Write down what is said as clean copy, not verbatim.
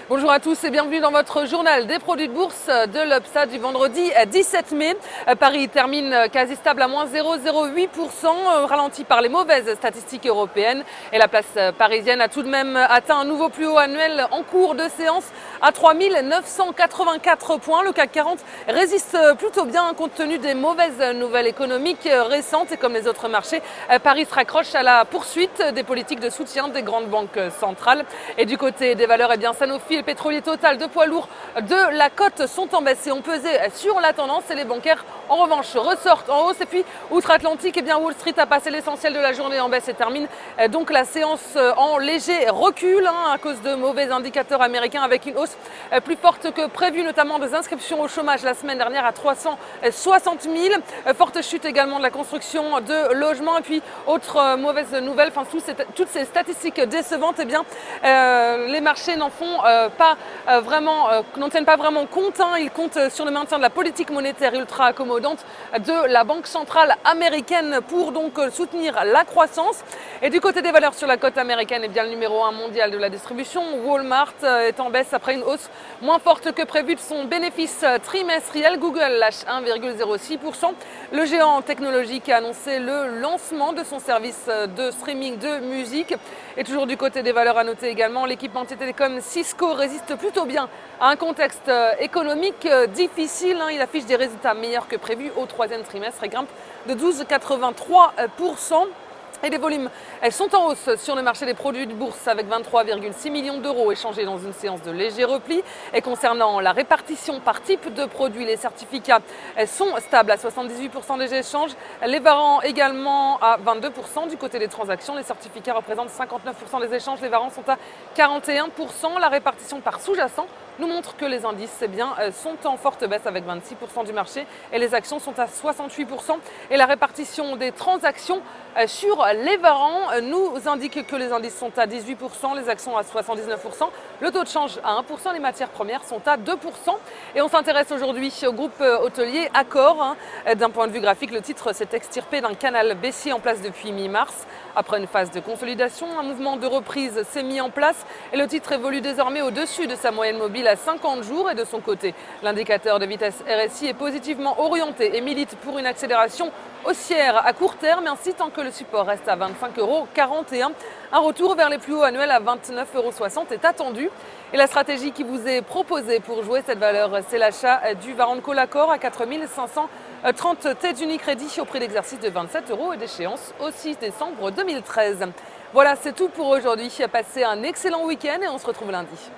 Bonjour à tous et bienvenue dans votre journal des produits de bourse de l'Upsa du vendredi 17 mai. Paris termine quasi stable à moins 0,08%, ralenti par les mauvaises statistiques européennes. Et la place parisienne a tout de même atteint un nouveau plus haut annuel en cours de séance à 3 984 points. Le CAC 40 résiste plutôt bien compte tenu des mauvaises nouvelles économiques récentes. Et comme les autres marchés, Paris se raccroche à la poursuite des politiques de soutien des grandes banques centrales. Et du côté des valeurs, Sanofi et le pétrolier Total, deux poids lourds de la cote, sont en baisse et ont pesé sur la tendance. Et les bancaires, en revanche, ressortent en hausse. Et puis, outre-Atlantique, Wall Street a passé l'essentiel de la journée en baisse et termine donc la séance en léger recul à cause de mauvais indicateurs américains, avec une hausse plus forte que prévue, notamment des inscriptions au chômage la semaine dernière à 360 000. Forte chute également de la construction de logements. Et puis, autre mauvaise nouvelle, toutes ces statistiques décevantes, les marchés n'en tiennent pas vraiment compte. Ils comptent sur le maintien de la politique monétaire ultra accommodante de la Banque centrale américaine pour donc soutenir la croissance. Et du côté des valeurs sur la cote américaine, le numéro 1 mondial de la distribution, Walmart, est en baisse après une hausse moins forte que prévue de son bénéfice trimestriel. Google lâche 1,06%. Le géant technologique a annoncé le lancement de son service de streaming de musique. Et toujours du côté des valeurs, à noter également l'équipementier télécom Cisco résiste plutôt bien à un contexte économique difficile. Il affiche des résultats meilleurs que prévus au troisième trimestre et grimpe de 12,83%. Et les volumes sont en hausse sur le marché des produits de bourse, avec 23,6 millions d'euros échangés dans une séance de léger repli. Et concernant la répartition par type de produits, les certificats sont stables à 78% des échanges, les varants également à 22%. Du côté des transactions, les certificats représentent 59% des échanges, les varants sont à 41%. La répartition par sous-jacent nous montre que les indices sont en forte baisse, avec 26% du marché, et les actions sont à 68%. Et la répartition des transactions sur les varants nous indique que les indices sont à 18%, les actions à 79%, le taux de change à 1%, les matières premières sont à 2%. Et on s'intéresse aujourd'hui au groupe hôtelier Accor. D'un point de vue graphique, le titre s'est extirpé d'un canal baissier en place depuis mi-mars. Après une phase de consolidation, un mouvement de reprise s'est mis en place et le titre évolue désormais au-dessus de sa moyenne mobile à 50 jours. Et de son côté, l'indicateur de vitesse RSI est positivement orienté et milite pour une accélération haussière à court terme, ainsi tant que le support reste à 25,41 €. Un retour vers les plus hauts annuels à 29,60 € est attendu. Et la stratégie qui vous est proposée pour jouer cette valeur, c'est l'achat du Varanco Accor à 4 530 têtes d'Unicredit au prix d'exercice de 27 € et d'échéance au 6 décembre 2013. Voilà, c'est tout pour aujourd'hui. Passez un excellent week-end et on se retrouve lundi.